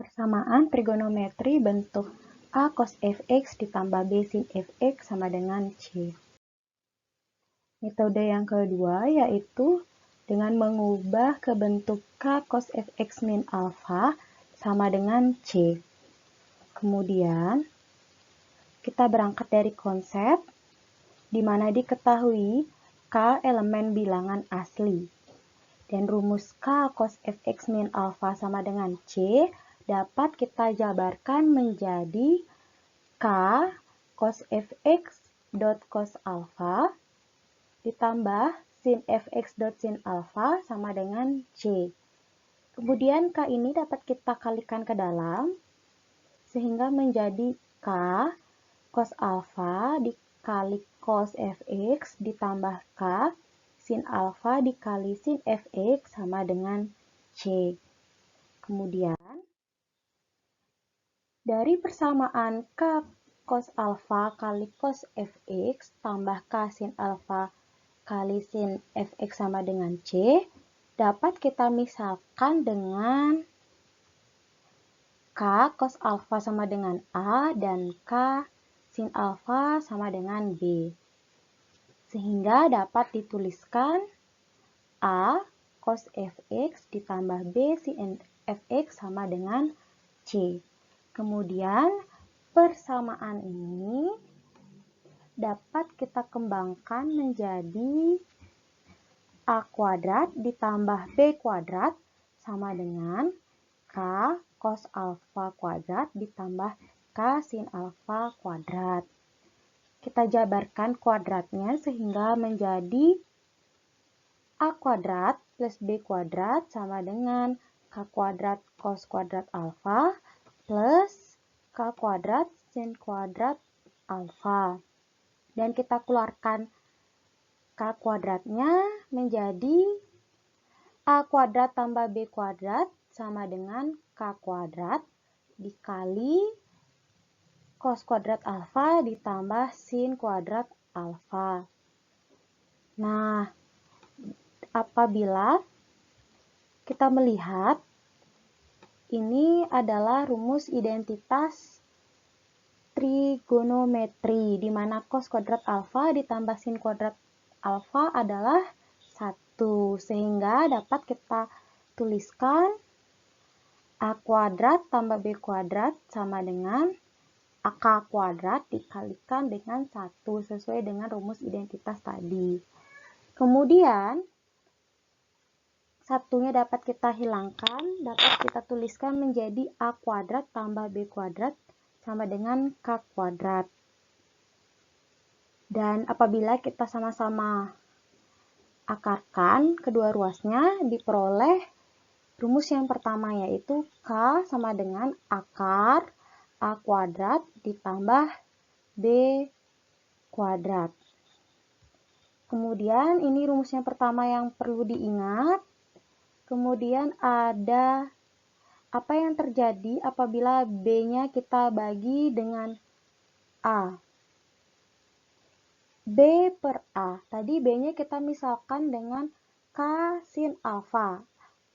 Persamaan trigonometri bentuk A cos fx ditambah B sin fx sama dengan C. Metode yang kedua yaitu dengan mengubah ke bentuk K cos fx min alpha sama dengan C. Kemudian, kita berangkat dari konsep di mana diketahui K elemen bilangan asli. Dan rumus K cos fx min alpha sama dengan C dapat kita jabarkan menjadi K cos fx dot cos alpha ditambah sin fx dot sin alpha sama dengan C. Kemudian K ini dapat kita kalikan ke dalam sehingga menjadi K cos alpha dikali cos fx ditambah K sin alpha dikali sin fx sama dengan C. Kemudian, dari persamaan K cos alpha kali cos fx tambah K sin alpha kali sin fx sama dengan C, dapat kita misalkan dengan K cos alpha sama dengan A dan K sin alpha sama dengan B. Sehingga dapat dituliskan A cos fx ditambah B sin fx sama dengan C. Kemudian persamaan ini dapat kita kembangkan menjadi A kuadrat ditambah B kuadrat sama dengan K cos alpha kuadrat ditambah K sin alpha kuadrat. Kita jabarkan kuadratnya sehingga menjadi A kuadrat plus B kuadrat sama dengan K kuadrat cos kuadrat alpha plus K kuadrat sin kuadrat alpha. Dan kita keluarkan K kuadratnya menjadi A kuadrat tambah B kuadrat sama dengan K kuadrat dikali cos kuadrat alpha ditambah sin kuadrat alpha. Nah, apabila kita melihat ini adalah rumus identitas trigonometri, di mana cos kuadrat alpha ditambah sin kuadrat alpha adalah 1. Sehingga dapat kita tuliskan A kuadrat tambah B kuadrat sama dengan AK kuadrat dikalikan dengan 1 sesuai dengan rumus identitas tadi. Kemudian, satunya dapat kita hilangkan, dapat kita tuliskan menjadi A kuadrat tambah B kuadrat sama dengan K kuadrat. Dan apabila kita sama-sama akarkan kedua ruasnya, diperoleh rumus yang pertama yaitu K sama dengan akar A kuadrat ditambah B kuadrat. Kemudian ini rumus yang pertama yang perlu diingat. Kemudian ada apa yang terjadi apabila B-nya kita bagi dengan A. B per A. Tadi B-nya kita misalkan dengan K sin alpha.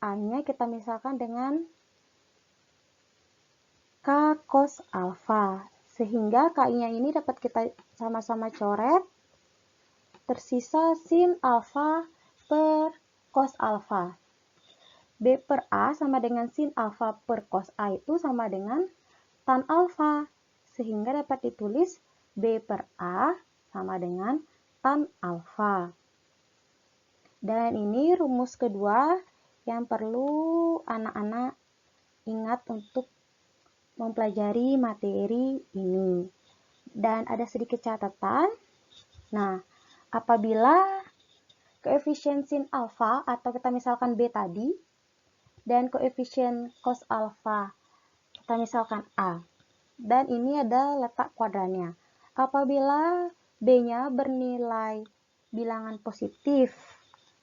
A-nya kita misalkan dengan K cos alpha. Sehingga K-nya ini dapat kita sama-sama coret. Tersisa sin alpha per cos alpha. B per A sama dengan sin alpha per cos A itu sama dengan tan alpha. Sehingga dapat ditulis B per A sama dengan tan alpha. Dan ini rumus kedua yang perlu anak-anak ingat untuk mempelajari materi ini. Dan ada sedikit catatan. Nah, apabila koefisien sin alpha atau kita misalkan B tadi dan koefisien cos alpha kita misalkan A. Dan ini ada letak kuadrannya. Apabila B-nya bernilai bilangan positif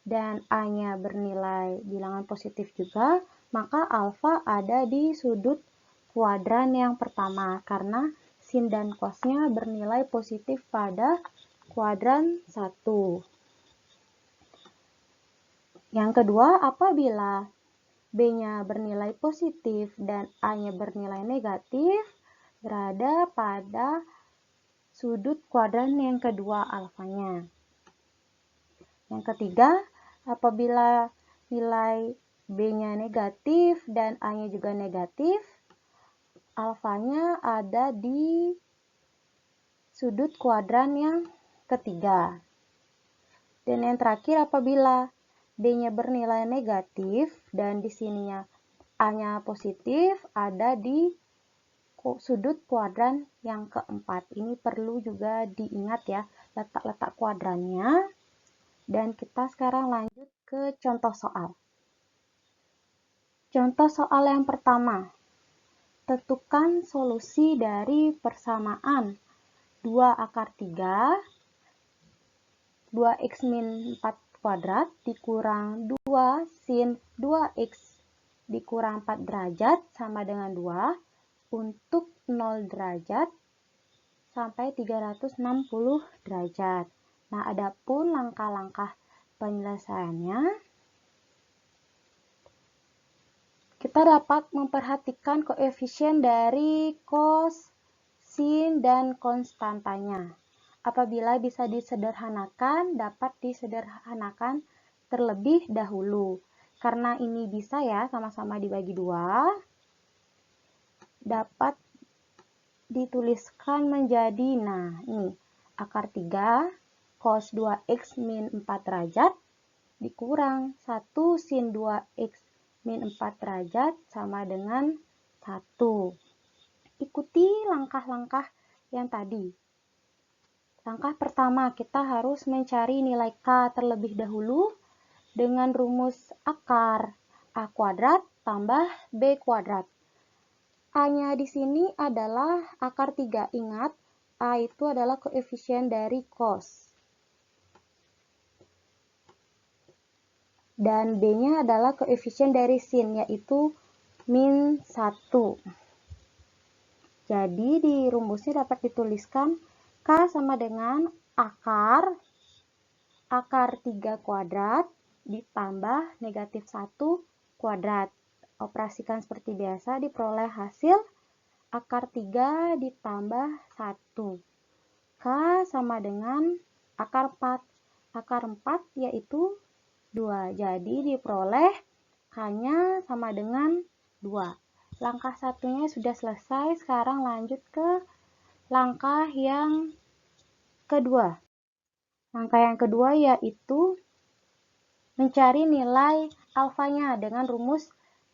dan A-nya bernilai bilangan positif juga, maka alfa ada di sudut kuadran yang pertama karena sin dan cosnya bernilai positif pada kuadran 1. Yang kedua, apabila B-nya bernilai positif dan A-nya bernilai negatif, berada pada sudut kuadran yang kedua alfanya. Yang ketiga, apabila nilai B-nya negatif dan A-nya juga negatif, alfanya ada di sudut kuadran yang ketiga. Dan yang terakhir, apabila B-nya bernilai negatif dan di sininya A-nya positif, ada di sudut kuadran yang keempat. Ini perlu juga diingat ya, letak-letak kuadrannya. Dan kita sekarang lanjut ke contoh soal. Contoh soal yang pertama. Tentukan solusi dari persamaan 2 akar 3, 2x min 4 kuadrat dikurang 2 sin 2x dikurang 4 derajat sama dengan 2 untuk 0 derajat sampai 360 derajat. Nah, adapun langkah-langkah penyelesaiannya, kita dapat memperhatikan koefisien dari cos, sin, dan konstantanya. Apabila bisa disederhanakan, dapat disederhanakan terlebih dahulu. Karena ini bisa ya, sama-sama dibagi 2, dapat dituliskan menjadi, nah ini, akar 3 cos 2x min 4 derajat dikurang 1 sin 2x min 4 derajat sama dengan 1. Ikuti langkah-langkah yang tadi. Langkah pertama, kita harus mencari nilai K terlebih dahulu dengan rumus akar A kuadrat tambah B kuadrat. A-nya di sini adalah akar 3. Ingat, A itu adalah koefisien dari cos. Dan B-nya adalah koefisien dari sin, yaitu min 1. Jadi di rumusnya dapat dituliskan K sama dengan akar 3 kuadrat ditambah negatif 1 kuadrat. Operasikan seperti biasa, diperoleh hasil akar 3 ditambah 1. K sama dengan akar 4. Akar 4 yaitu 2. Jadi diperoleh K-nya sama dengan 2. Langkah satunya sudah selesai. Sekarang lanjut ke langkah yang kedua. Langkah yang kedua yaitu mencari nilai alfanya dengan rumus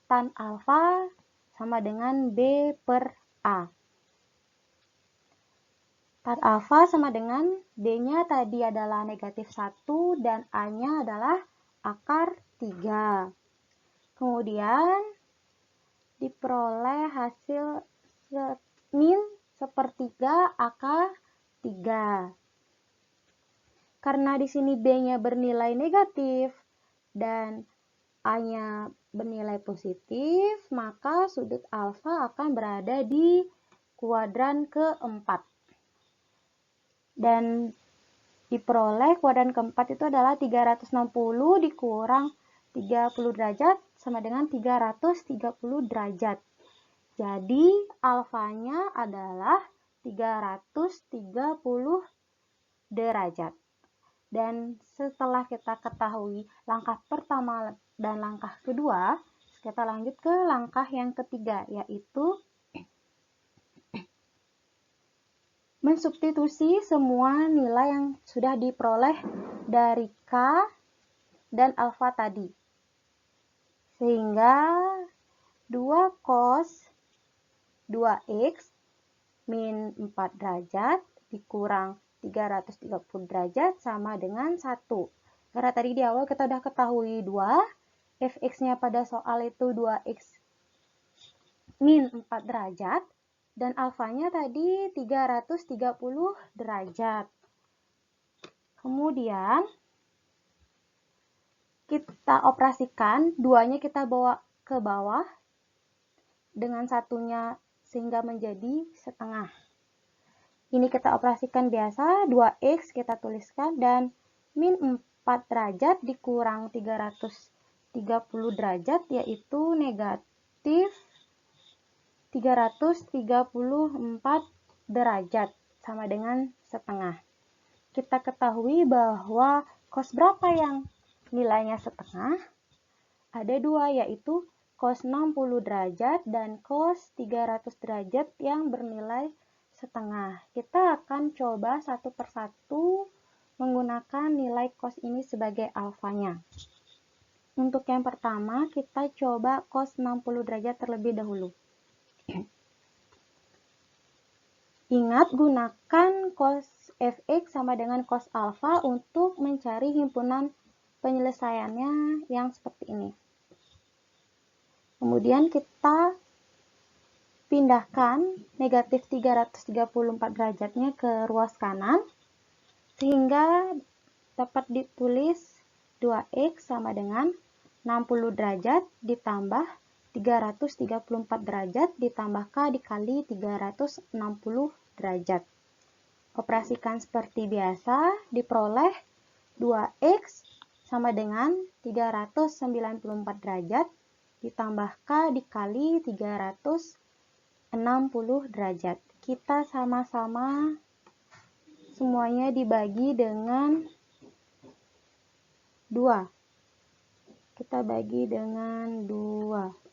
tan alfa sama dengan B per A. Tan alfa sama dengan B-nya tadi adalah negatif 1 dan A-nya adalah akar 3. Kemudian diperoleh hasil min sepertiga akar 3. Karena di sini B-nya bernilai negatif dan A-nya bernilai positif, maka sudut alfa akan berada di kuadran keempat. Dan diperoleh kuadran keempat itu adalah 360 dikurang 30 derajat sama dengan 330 derajat. Jadi alfanya adalah 330 derajat. Dan setelah kita ketahui langkah pertama dan langkah kedua, kita lanjut ke langkah yang ketiga, yaitu mensubstitusi semua nilai yang sudah diperoleh dari K dan alfa tadi. Sehingga 2 cos 2x min 4 derajat dikurang 330 derajat sama dengan 1. Karena tadi di awal kita sudah ketahui 2, fx-nya pada soal itu 2x min 4 derajat, dan alfanya tadi 330 derajat. Kemudian kita operasikan, 2-nya kita bawa ke bawah dengan 1-nya sehingga menjadi setengah. Ini kita operasikan biasa, 2x kita tuliskan dan min 4 derajat dikurang 330 derajat, yaitu negatif 334 derajat, sama dengan setengah. Kita ketahui bahwa cos berapa yang nilainya setengah? Ada dua, yaitu cos 60 derajat dan cos 300 derajat yang bernilai setengah. Kita akan coba satu persatu menggunakan nilai cos ini sebagai alfanya. Untuk yang pertama, kita coba cos 60 derajat terlebih dahulu. Ingat, gunakan cos fx sama dengan cos alfa untuk mencari himpunan penyelesaiannya yang seperti ini. Kemudian kita pindahkan negatif 334 derajatnya ke ruas kanan, sehingga dapat ditulis 2x sama dengan 60 derajat ditambah 334 derajat ditambah K dikali 360 derajat. Operasikan seperti biasa, diperoleh 2x sama dengan 394 derajat ditambah K dikali 360 derajat. Kita sama-sama semuanya dibagi dengan 2. Kita bagi dengan 2.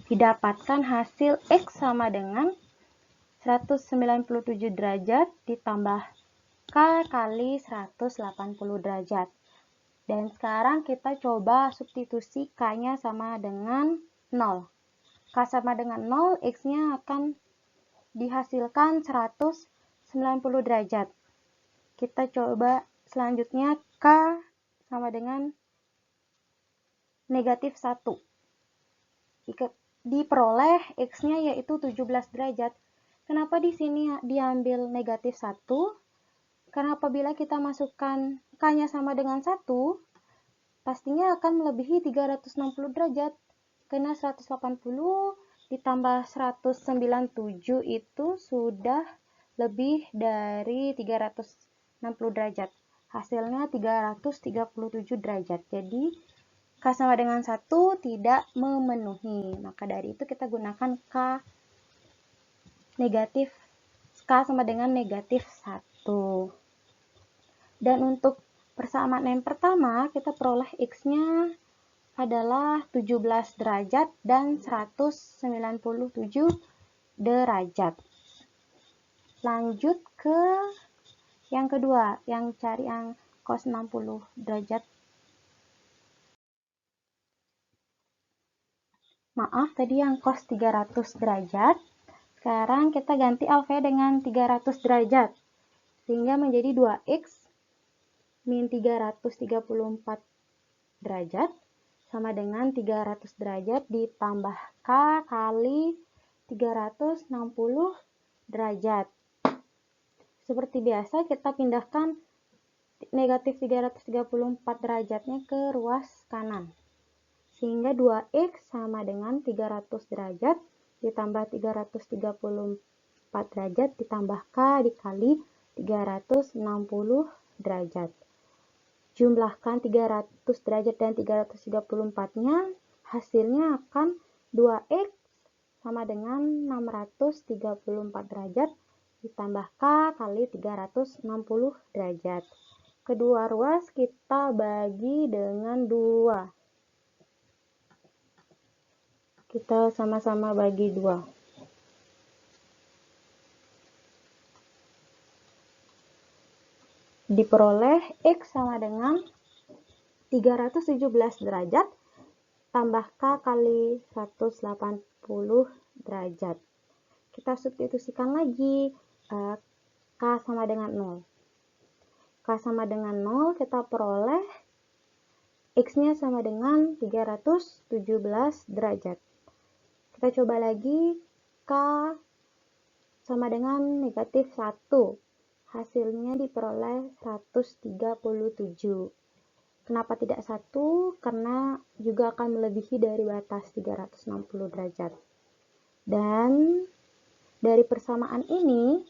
Didapatkan hasil X sama dengan 197 derajat ditambah K kali 180 derajat. Dan sekarang kita coba substitusi K-nya sama dengan 0. K sama dengan 0, X-nya akan dihasilkan 190 derajat. Kita coba selanjutnya K sama dengan negatif 1. Diperoleh X-nya yaitu 17 derajat. Kenapa di sini diambil negatif 1? Karena apabila kita masukkan K-nya sama dengan 1, pastinya akan melebihi 360 derajat. Karena 180 ditambah 197 itu sudah lebih dari 360 derajat. Hasilnya 337 derajat. Jadi K sama dengan 1 tidak memenuhi. Maka dari itu kita gunakan K sama dengan negatif 1. Dan untuk persamaan yang pertama, kita peroleh X-nya adalah 17 derajat dan 197 derajat. Lanjut ke yang kedua, yang cari yang cos 60 derajat. Maaf, tadi yang cos 300 derajat. Sekarang kita ganti alfa dengan 300 derajat. Sehingga menjadi 2x min 334 derajat sama dengan 300 derajat ditambah K kali 360 derajat. Seperti biasa, kita pindahkan negatif 334 derajatnya ke ruas kanan. Sehingga 2x sama dengan 300 derajat ditambah 334 derajat ditambah K dikali 360 derajat. Jumlahkan 300 derajat dan 334-nya, hasilnya akan 2x sama dengan 634 derajat ditambah K kali 360 derajat. Kedua ruas kita bagi dengan 2. Kita sama-sama bagi 2. Diperoleh X sama dengan 317 derajat tambah K kali 180 derajat. Kita substitusikan lagi K sama dengan 0. K sama dengan 0, kita peroleh X-nya sama dengan 317 derajat. Kita coba lagi K sama dengan negatif 1. Hasilnya diperoleh 137. Kenapa tidak 1? Karena juga akan melebihi dari batas 360 derajat. Dan dari persamaan ini,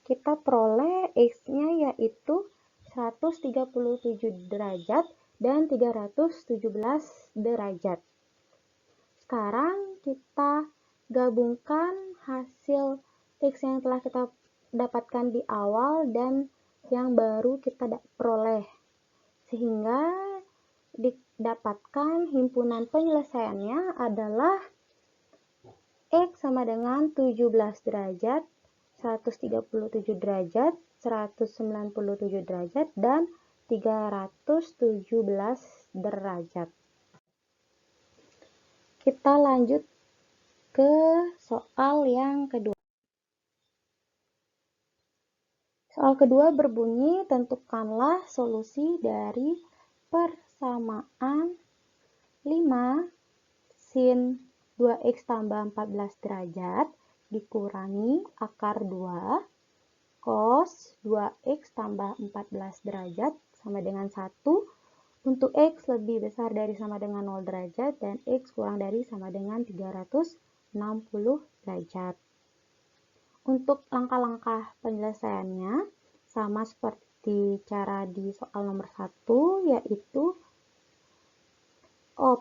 kita peroleh X-nya yaitu 137 derajat dan 317 derajat. Sekarang kita gabungkan hasil X yang telah kita dapatkan di awal dan yang baru kita peroleh, sehingga didapatkan himpunan penyelesaiannya adalah X sama dengan 17 derajat, 137 derajat, 197 derajat, dan 317 derajat. Kita lanjut ke soal yang kedua. Soal kedua berbunyi, tentukanlah solusi dari persamaan 5 sin 2x tambah 14 derajat dikurangi akar 2 cos 2x tambah 14 derajat sama dengan 1 untuk x lebih besar dari sama dengan 0 derajat dan x kurang dari sama dengan 360 derajat. Untuk langkah-langkah penyelesaiannya sama seperti cara di soal nomor 1, yaitu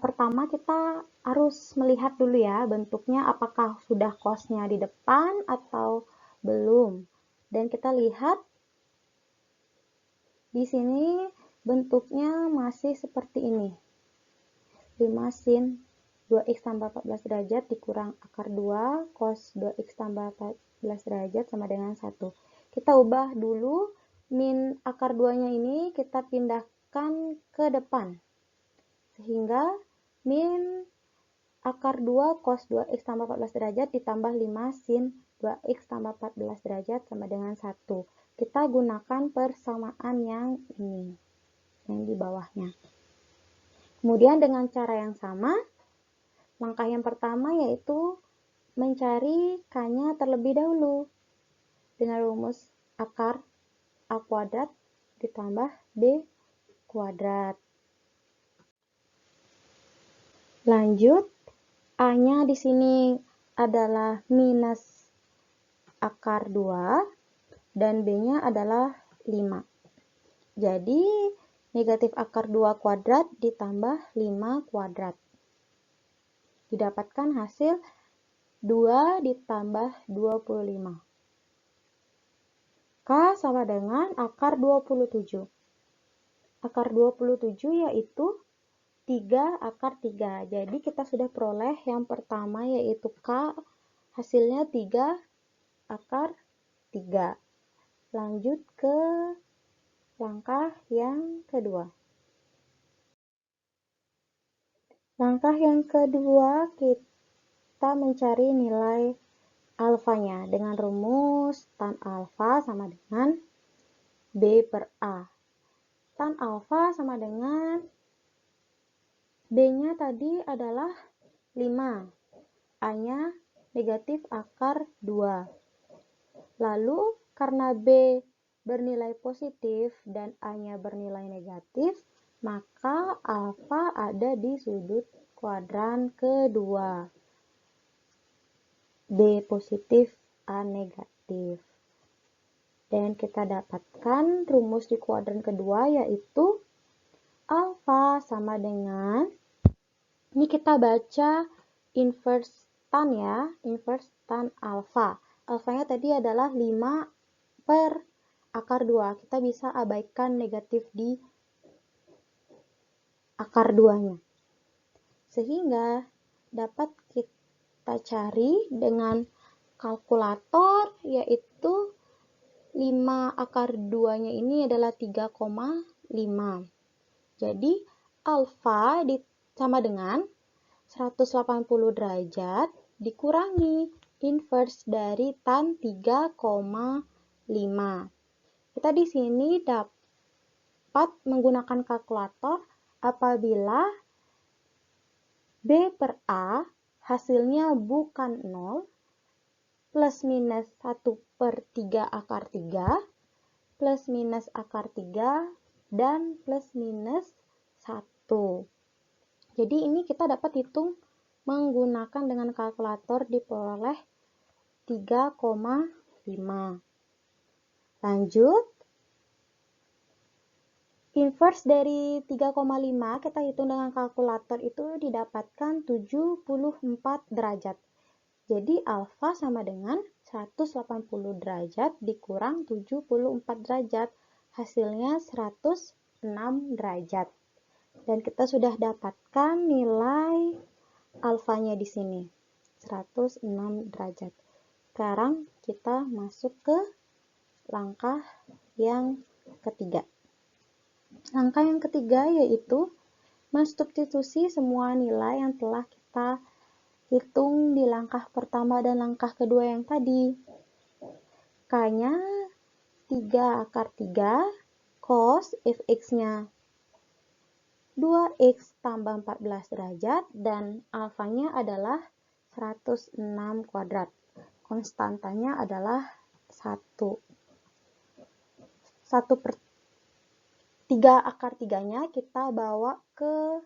pertama kita harus melihat dulu ya bentuknya, apakah sudah cosnya di depan atau belum. Dan kita lihat di sini bentuknya masih seperti ini. 5 sin 2x tambah 14 derajat dikurang akar 2 cos 2x tambah 14 derajat sama dengan 1. Kita ubah dulu min akar 2-nya ini kita pindahkan ke depan. Sehingga min akar 2 cos 2x tambah 14 derajat ditambah 5 sin 2x tambah 14 derajat sama dengan 1. Kita gunakan persamaan yang ini, yang di bawahnya. Kemudian dengan cara yang sama, langkah yang pertama yaitu mencari k-nya terlebih dahulu. Dengan rumus akar a kuadrat ditambah b kuadrat. Lanjut, A-nya di sini adalah minus akar 2 dan B-nya adalah 5. Jadi, negatif akar 2 kuadrat ditambah 5 kuadrat. Didapatkan hasil 2 ditambah 25. K sama dengan akar 27. Akar 27 yaitu 3 akar 3. Jadi kita sudah peroleh yang pertama yaitu K, hasilnya 3 akar 3. Lanjut ke langkah yang kedua. Langkah yang kedua kita mencari nilai alfanya dengan rumus tan alfa sama dengan B per A. Tan alfa sama dengan B-nya tadi adalah 5, A-nya negatif akar 2. Lalu, karena B bernilai positif dan A-nya bernilai negatif, maka alfa ada di sudut kuadran kedua. B positif, A negatif. Dan kita dapatkan rumus di kuadran kedua yaitu alfa sama dengan, ini kita baca inverse tan ya, inverse tan alfa. Alfanya tadi adalah 5 per akar 2. Kita bisa abaikan negatif di akar 2-nya. Sehingga dapat kita cari dengan kalkulator, yaitu 5 akar 2-nya ini adalah 3,5. Jadi alfa sama dengan 180 derajat dikurangi inverse dari tan 3,5. Kita di sini dapat menggunakan kalkulator apabila B per A hasilnya bukan 0, plus minus 1 per 3 akar 3, plus minus akar 3, dan plus minus 1. Jadi ini kita dapat hitung menggunakan dengan kalkulator diperoleh 3,5. Lanjut, Inverse dari 3,5 kita hitung dengan kalkulator itu didapatkan 74 derajat. Jadi alfa sama dengan 180 derajat dikurang 74 derajat. Hasilnya 106 derajat. Dan kita sudah dapatkan nilai alfanya di sini. 106 derajat. Sekarang kita masuk ke langkah yang ketiga. Langkah yang ketiga yaitu mensubstitusi semua nilai yang telah kita hitung di langkah pertama dan langkah kedua yang tadi. K-nya 3/3, cos fx-nya 2x tambah 14 derajat, dan alfanya adalah 106 kuadrat. Konstantanya adalah 1. 3/3-nya kita bawa ke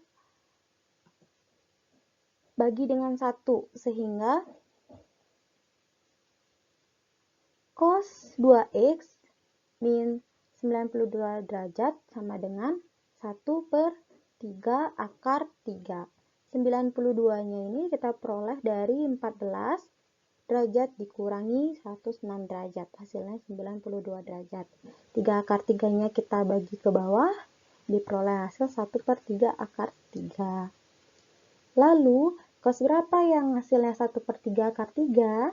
bagi dengan 1, sehingga cos 2x min 92 derajat sama dengan 1/3/3. 92-nya ini kita peroleh dari 14 derajat dikurangi 106 derajat. Hasilnya 92 derajat. 3/3-nya kita bagi ke bawah, diperoleh hasil 1/3/3. Lalu, cos berapa yang hasilnya 1/3/3?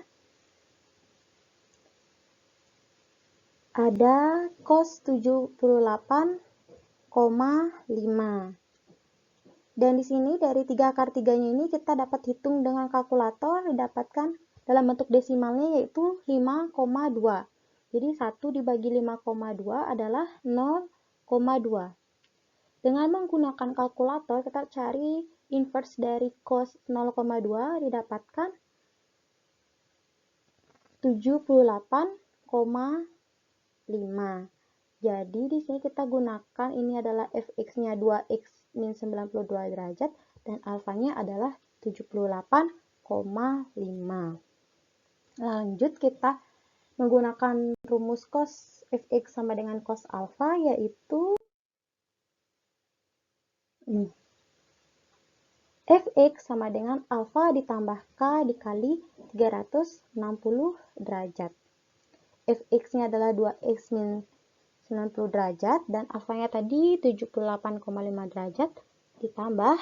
Ada cos 78,5. Dan di sini dari 3/3-nya ini kita dapat hitung dengan kalkulator, didapatkan dalam bentuk desimalnya yaitu 5,2. Jadi 1 dibagi 5,2 adalah 0,2. Dengan menggunakan kalkulator kita cari inverse dari cos 0,2, didapatkan 78,5. Jadi di sini kita gunakan ini adalah fx-nya 2x min 92 derajat dan alfanya adalah 78,5. Lanjut kita menggunakan rumus cos fx sama dengan cos alfa, yaitu fx sama dengan alfa ditambah k dikali 360 derajat. Fx-nya adalah 2x min 90 derajat dan alfanya tadi 78,5 derajat ditambah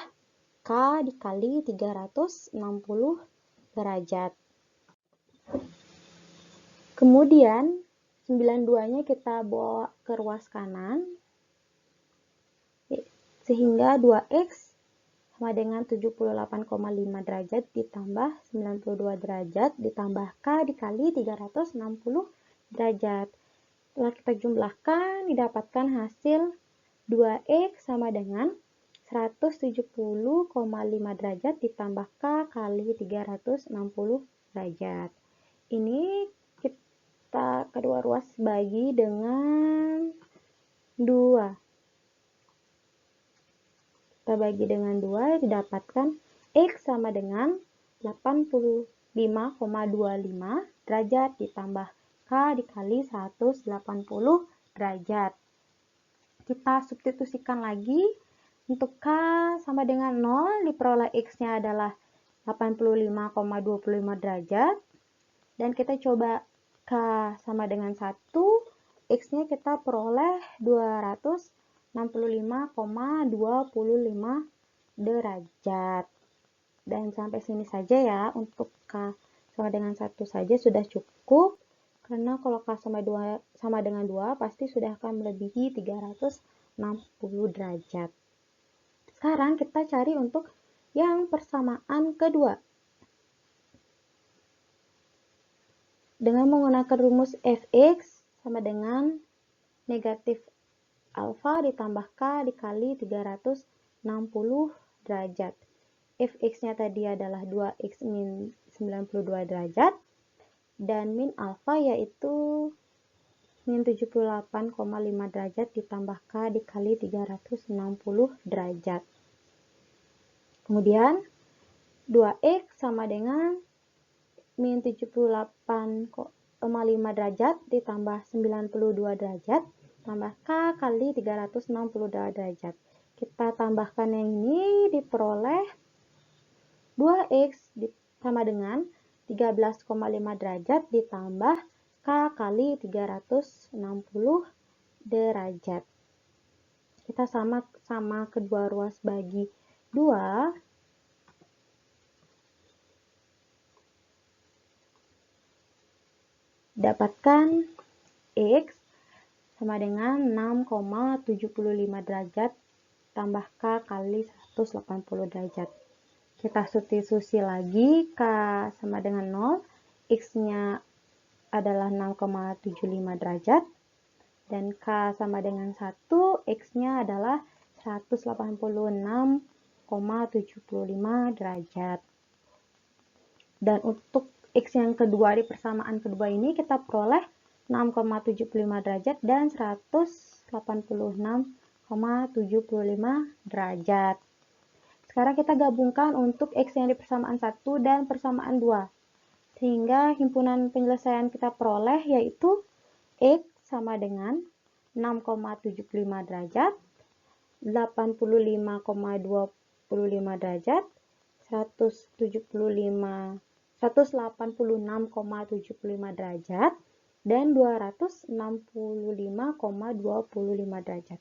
k dikali 360 derajat. Kemudian 92-nya kita bawa ke ruas kanan sehingga 2x sama dengan 78,5 derajat ditambah 92 derajat ditambah k dikali 360 derajat. Setelah kita jumlahkan, didapatkan hasil 2x sama dengan 170,5 derajat ditambah k kali 360 derajat. Ini kita kedua ruas bagi dengan 2. Kita bagi dengan 2, didapatkan x sama dengan 85,25 derajat ditambah k dikali 180 derajat. Kita substitusikan lagi. Untuk k sama dengan 0, diperoleh x-nya adalah 85,25 derajat. Dan kita coba k sama dengan 1, x-nya kita peroleh 265,25 derajat. Dan sampai sini saja ya, untuk k sama dengan 1 saja sudah cukup. Karena kalau k sama dengan 2 pasti sudah akan melebihi 360 derajat. Sekarang kita cari untuk yang persamaan kedua. Dengan menggunakan rumus fx sama dengan negatif alfa ditambah k dikali 360 derajat. Fx-nya tadi adalah 2x min 92 derajat. Dan min alfa yaitu min 78,5 derajat ditambah k dikali 360 derajat. Kemudian 2x sama dengan min 78,5 derajat ditambah 92 derajat tambah K kali 360 derajat. Kita tambahkan yang ini diperoleh 2X sama dengan 13,5 derajat ditambah K kali 360 derajat. Kita sama kedua ruas bagi 2. Dapatkan X sama dengan 6,75 derajat tambah K kali 180 derajat. Kita substitusi lagi, K sama dengan 0, X-nya adalah 6,75 derajat, dan K sama dengan 1, X-nya adalah 186,75 derajat. Dan untuk X yang kedua di persamaan kedua ini kita peroleh 6,75 derajat dan 186,75 derajat. Sekarang kita gabungkan untuk X yang di persamaan 1 dan persamaan 2. Sehingga himpunan penyelesaian kita peroleh yaitu X sama dengan 6,75 derajat, 85,25 derajat, 186,75 derajat, dan 265,25 derajat.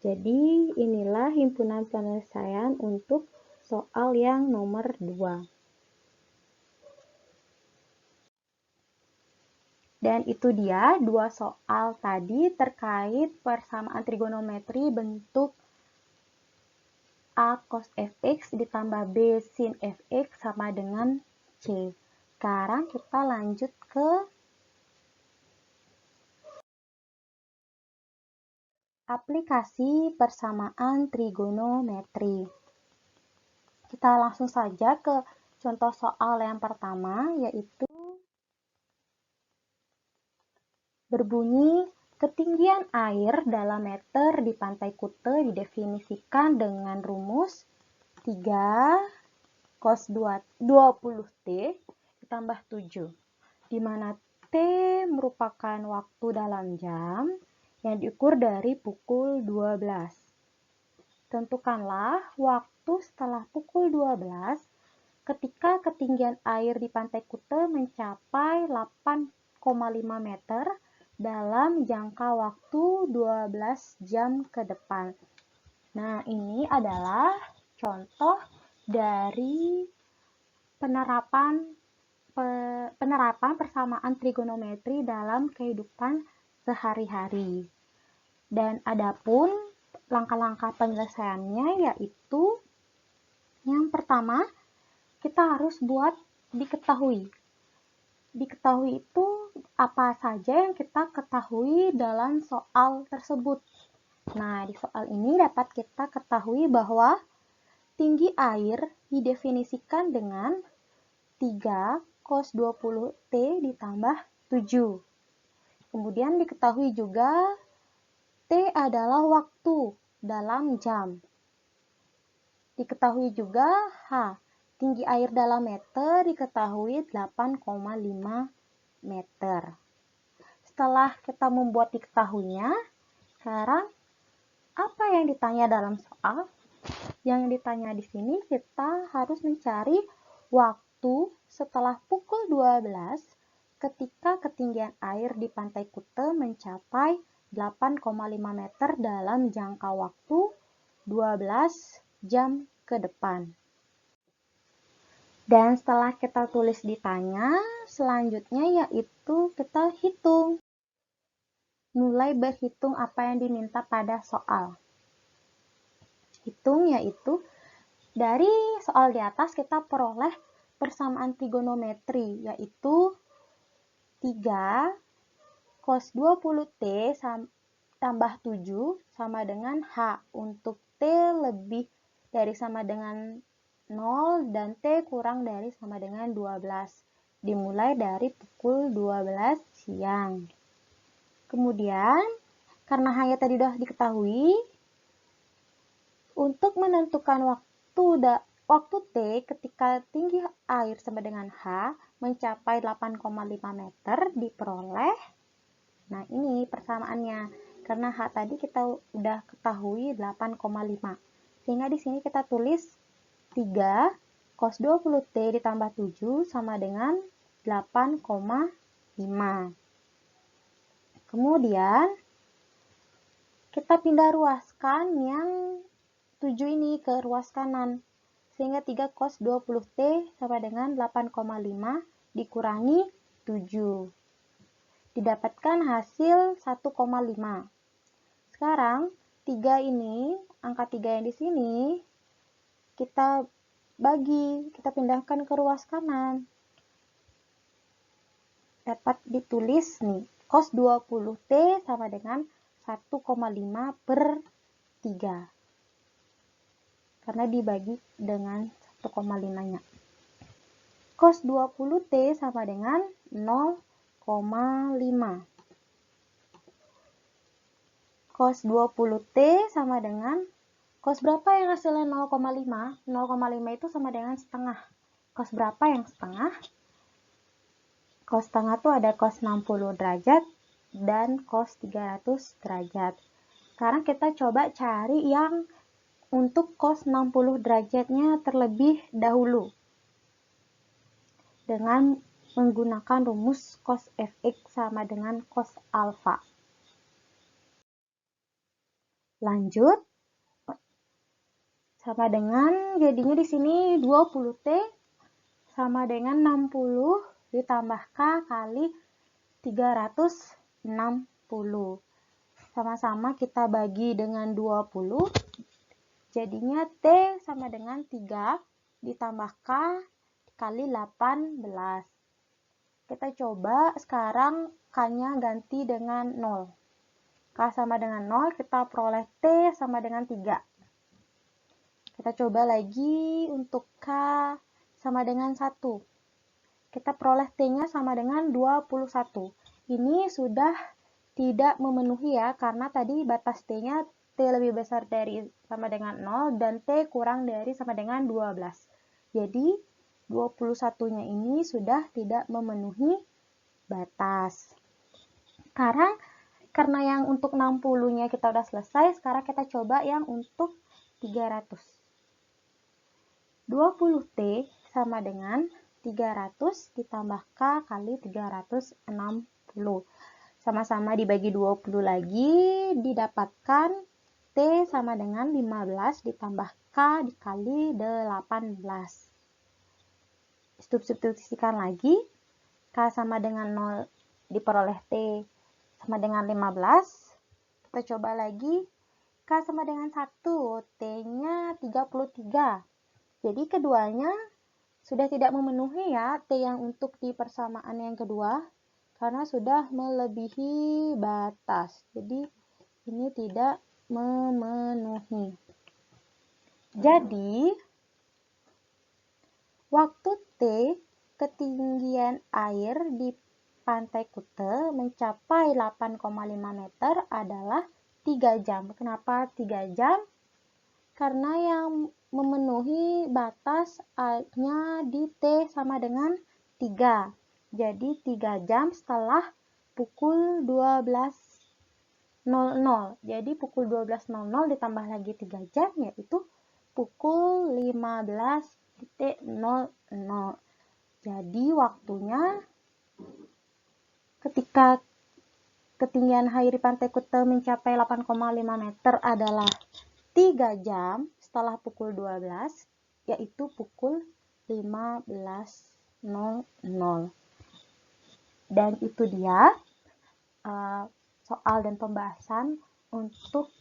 Jadi inilah himpunan penyelesaian untuk soal yang nomor 2. Dan itu dia 2 soal tadi terkait persamaan trigonometri bentuk A cos fx ditambah B sin fx sama dengan C. Sekarang kita lanjut ke aplikasi persamaan trigonometri. Kita langsung saja ke contoh soal yang pertama, yaitu berbunyi ketinggian air dalam meter di Pantai Kute didefinisikan dengan rumus 3 cos 20T ditambah 7, di mana T merupakan waktu dalam jam yang diukur dari pukul 12. Tentukanlah waktu setelah pukul 12 ketika ketinggian air di Pantai Kute mencapai 8,5 meter dalam jangka waktu 12 jam ke depan. Nah, ini adalah contoh dari penerapan persamaan trigonometri dalam kehidupan sehari-hari. Dan adapun langkah-langkah penyelesaiannya yaitu yang pertama, kita harus buat diketahui. Diketahui itu apa saja yang kita ketahui dalam soal tersebut. Nah, di soal ini dapat kita ketahui bahwa tinggi air didefinisikan dengan 3 cos 20T ditambah 7. Kemudian diketahui juga T adalah waktu dalam jam. Diketahui juga H, tinggi air dalam meter diketahui 8,5 meter. Setelah kita membuat diketahuinya, sekarang apa yang ditanya dalam soal? Yang ditanya di sini kita harus mencari waktu setelah pukul 12 ketika ketinggian air di Pantai Kute mencapai 8,5 meter dalam jangka waktu 12 jam ke depan. Dan setelah kita tulis ditanya, selanjutnya yaitu kita hitung. Mulai berhitung apa yang diminta pada soal. Hitung yaitu dari soal di atas kita peroleh persamaan trigonometri yaitu 3 cos 20T tambah 7 sama dengan H. Untuk T lebih dari sama dengan 0 dan T kurang dari sama dengan 12. Dimulai dari pukul 12 siang. Kemudian, karena hanya tadi sudah diketahui, untuk menentukan waktu T ketika tinggi air sama dengan H mencapai 8,5 meter diperoleh. Nah, ini persamaannya. Karena H tadi kita udah ketahui 8,5. Sehingga di sini kita tulis 3 cos 20T ditambah 7 sama dengan 8,5. Kemudian kita pindah ruaskan yang 7 ini ke ruas kanan. Sehingga 3 cos 20T sama dengan 8,5 dikurangi 7. Didapatkan hasil 1,5. Sekarang 3 ini, angka 3 yang di sini, kita pindahkan ke ruas kanan. Dapat ditulis nih, cos 20T sama dengan 1,5 per 3. Karena dibagi dengan 1,5-nya. Cos 20T sama dengan 0,5. Cos 20T sama dengan, cos berapa yang hasilnya 0,5? 0,5 itu sama dengan setengah. Cos berapa yang setengah? Cos setengah itu ada cos 60 derajat dan cos 300 derajat. Sekarang kita coba cari yang untuk cos 60 derajatnya terlebih dahulu. Dengan menggunakan rumus cos fx sama dengan cos alfa. Lanjut. Sama dengan, jadinya di sini 20T sama dengan 60 ditambah K kali 360. Sama-sama kita bagi dengan 20. Jadinya T sama dengan 3 ditambah K kali 18. Kita coba sekarang K-nya ganti dengan 0. K sama dengan 0, kita peroleh T sama dengan 3. Kita coba lagi untuk K sama dengan 1. Kita peroleh T-nya sama dengan 21. Ini sudah tidak memenuhi ya, karena tadi batas T-nya T lebih besar dari sama dengan 0 dan T kurang dari sama dengan 12. Jadi 21-nya ini sudah tidak memenuhi batas. Sekarang karena yang untuk 60-nya kita udah selesai, sekarang kita coba yang untuk 300. 20T sama dengan 300 ditambah K kali 360. Sama-sama dibagi 20 lagi, didapatkan T sama dengan 15 ditambah K dikali 18. Substitusikan lagi, K sama dengan 0 diperoleh T sama dengan 15. Kita coba lagi, K sama dengan 1, T-nya 33. Jadi keduanya sudah tidak memenuhi ya, T yang untuk di persamaan yang kedua, karena sudah melebihi batas. Jadi ini tidak memenuhi. Jadi waktu T ketinggian air di Pantai Kuta mencapai 8,5 meter adalah 3 jam. Kenapa 3 jam? Karena yang memenuhi batas A-nya di T sama dengan 3. Jadi 3 jam setelah pukul 12.00. Jadi pukul 12.00 ditambah lagi 3 jam yaitu pukul 15.00. Jadi waktunya ketika ketinggian air di Pantai Kuta mencapai 8,5 meter adalah 3 jam setelah pukul 12, yaitu pukul 15.00. Dan itu dia soal dan pembahasan untuk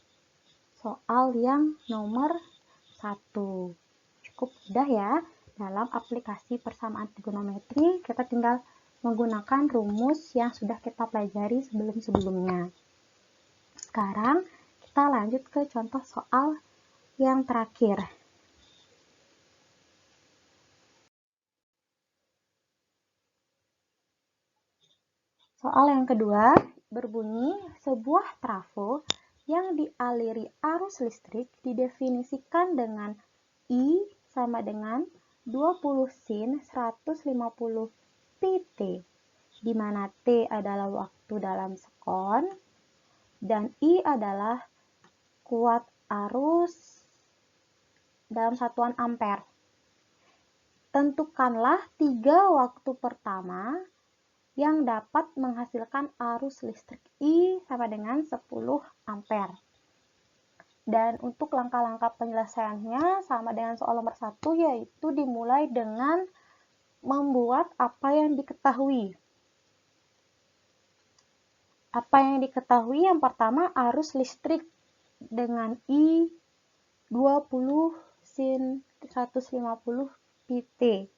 soal yang nomor 1. Cukup mudah ya. Dalam aplikasi persamaan trigonometri, kita tinggal menggunakan rumus yang sudah kita pelajari sebelum-sebelumnya. Sekarang kita lanjut ke contoh soal yang terakhir. Soal yang kedua berbunyi, sebuah trafo yang dialiri arus listrik didefinisikan dengan I sama dengan 20 sin 150 pt, di mana T adalah waktu dalam sekon dan I adalah kuat arus dalam satuan ampere. Tentukanlah 3 waktu pertama yang dapat menghasilkan arus listrik I sama dengan 10 ampere. Dan untuk langkah-langkah penyelesaiannya sama dengan soal nomor 1, yaitu dimulai dengan membuat apa yang diketahui. Apa yang diketahui? Yang pertama, arus listrik dengan I 20 sin 150 pt.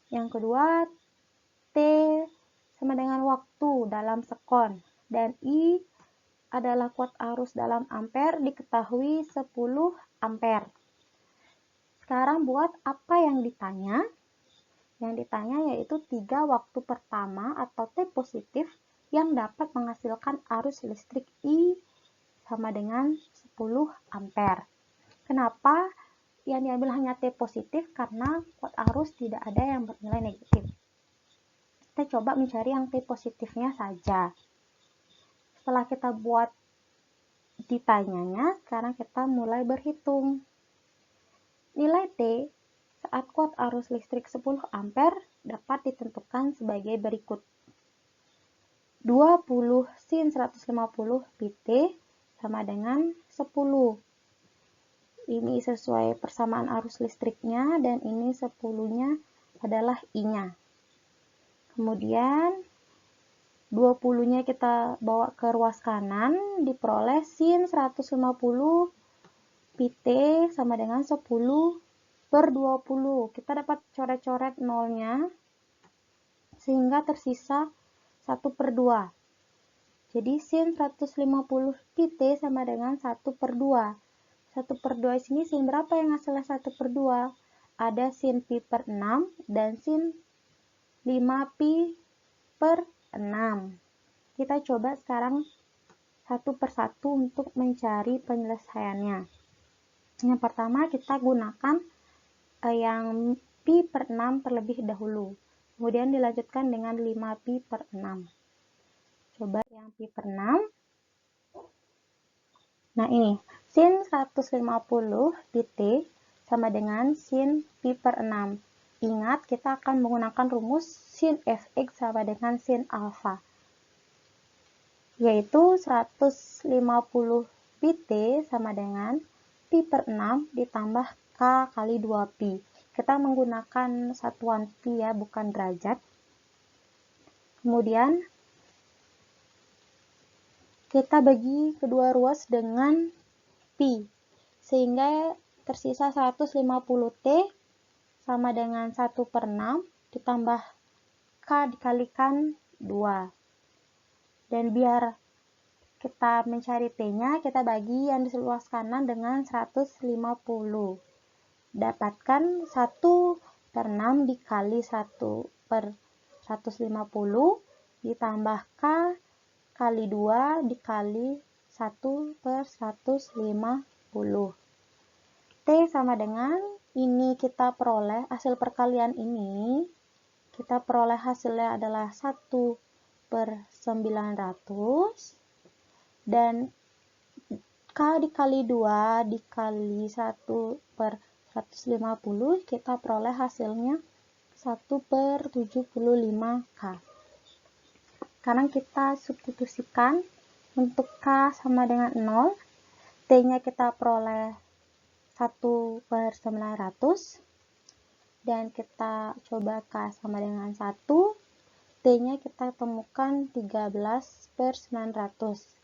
Yang kedua, T sama dengan waktu dalam sekon. Dan I adalah kuat arus dalam ampere, diketahui 10 ampere. Sekarang buat apa yang ditanya. Yang ditanya yaitu 3 waktu pertama atau T positif yang dapat menghasilkan arus listrik I sama dengan 10 ampere. Kenapa yang diambil hanya T positif? Karena kuat arus tidak ada yang bernilai negatif. Kita coba mencari yang T positifnya saja. Setelah kita buat ditanyanya, sekarang kita mulai berhitung. Nilai T saat kuat arus listrik 10 ampere dapat ditentukan sebagai berikut. 20 sin 150 pt sama dengan 10. Ini sesuai persamaan arus listriknya dan ini 10-nya adalah I-nya. Kemudian 20-nya kita bawa ke ruas kanan, diperoleh sin 150 pt sama dengan 10 per 20. Kita dapat coret-coret nolnya, sehingga tersisa 1 per 2. Jadi sin 150 pt sama dengan 1 per 2. 1 per 2 di sini sin berapa yang hasilnya 1 per 2? Ada sin pi per 6 dan sin 5 pi per 6. Kita coba sekarang 1 per 1 untuk mencari penyelesaiannya. Yang pertama kita gunakan yang pi per 6 terlebih dahulu. Kemudian dilanjutkan dengan 5 pi per 6. Coba yang pi per 6. Nah ini, sin 150 pt sama dengan sin pi per 6. Ingat, kita akan menggunakan rumus sin fx sama dengan sin alfa, yaitu 150 pt sama dengan pi per 6 ditambah k kali 2pi. Kita menggunakan satuan pi ya, bukan derajat. Kemudian kita bagi kedua ruas dengan pi, sehingga tersisa 150t sama dengan 1 per 6 ditambah k dikalikan 2. Dan biar kita mencari t-nya, kita bagi yang di ruas kanan dengan 150. Dapatkan 1 per 6 dikali 1 per 150 ditambah k kali 2 dikali 1 per 150. T sama dengan, ini kita peroleh hasil perkalian ini, kita peroleh hasilnya adalah 1 per 900 dan k dikali 2 dikali 1 per 150, kita peroleh hasilnya 1 per 75k. Sekarang kita substitusikan. Untuk k sama dengan 0, t-nya kita peroleh 1 per 900, dan kita coba k sama dengan 1, t-nya kita temukan 13 per 900.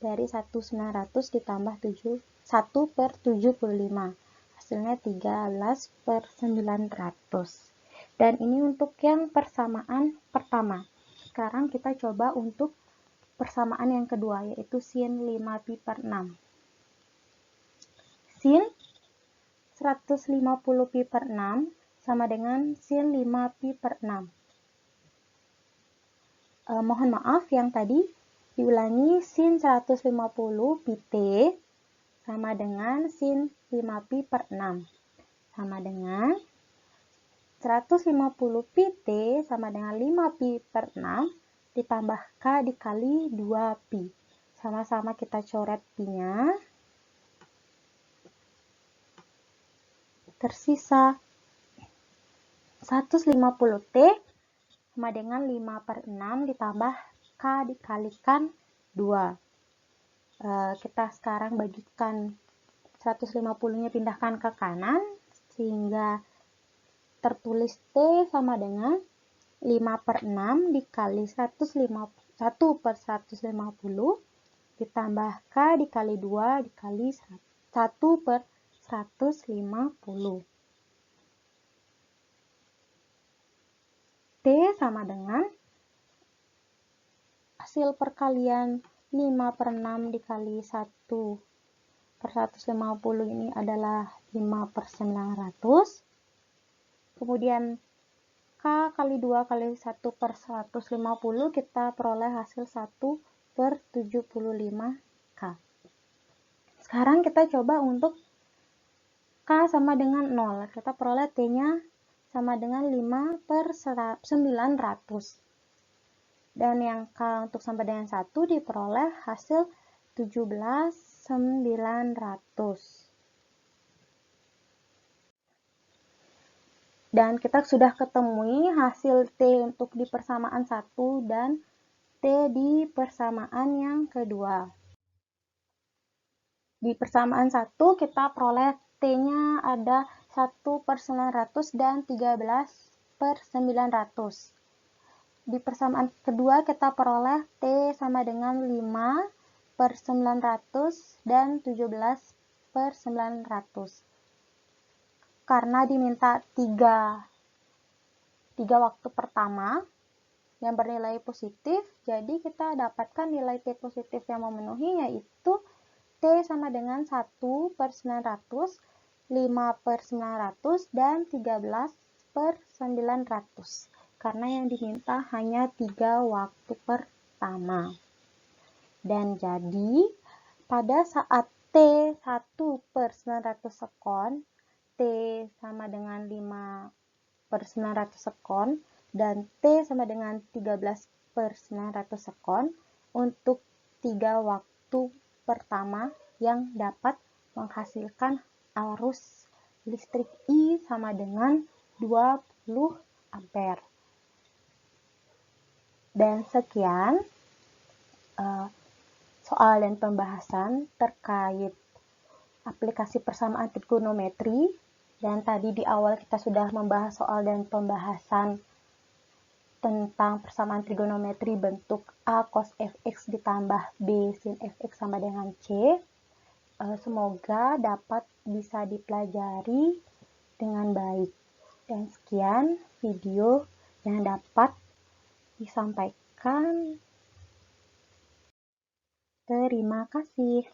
Dari 1/900 ditambah 1 per 75, hasilnya 13 per 900. Dan ini untuk yang persamaan pertama. Sekarang kita coba untuk persamaan yang kedua, yaitu sin 5 pi per 6. Sin 150 pi per 6 sama dengan sin 5 pi per 6. Mohon maaf yang tadi diulangi, sin 150 pi t sama dengan sin 5 pi per 6. Sama dengan 150 pi t sama dengan 5 pi per 6 ditambah k dikali 2pi Sama-sama kita coret pi-nya. Tersisa 150T sama dengan 5/6 ditambah K dikalikan 2. Kita sekarang bagikan 150-nya pindahkan ke kanan, sehingga tertulis T sama dengan 5/6 dikali 1/150 ditambah K dikali 2 dikali 1/150. T sama dengan hasil perkalian 5/6 dikali 1/150 ini adalah 5/900. Kemudian K kali 2 kali 1/150 kita peroleh hasil 1/75K. Sekarang kita coba untuk K sama dengan 0. Kita peroleh T-nya sama dengan 5/900. Dan yang K untuk sama dengan 1 diperoleh hasil 17.900. Dan kita sudah ketemui hasil T untuk di persamaan 1 dan T di persamaan yang kedua. Di persamaan 1 kita peroleh T-nya ada 1/900 dan 13/900. Di persamaan kedua kita peroleh T sama dengan 5/900 dan 17/900. Karena diminta 3 waktu pertama yang bernilai positif, jadi kita dapatkan nilai T positif yang memenuhi, yaitu T sama dengan 1/900, 5/900, dan 13/900. Karena yang diminta hanya 3 waktu pertama. Dan jadi, pada saat T 1/900 sekon, T sama dengan 5/900 sekon, dan T sama dengan 13/900 sekon, untuk 3 waktu pertama yang dapat menghasilkan arus listrik I sama dengan 20 ampere. Dan sekian soal dan pembahasan terkait aplikasi persamaan trigonometri. Dan tadi di awal kita sudah membahas soal dan pembahasan tentang persamaan trigonometri bentuk A cos fx ditambah B sin fx sama dengan C. Semoga dapat bisa dipelajari dengan baik. Dan sekian video yang dapat disampaikan. Terima kasih.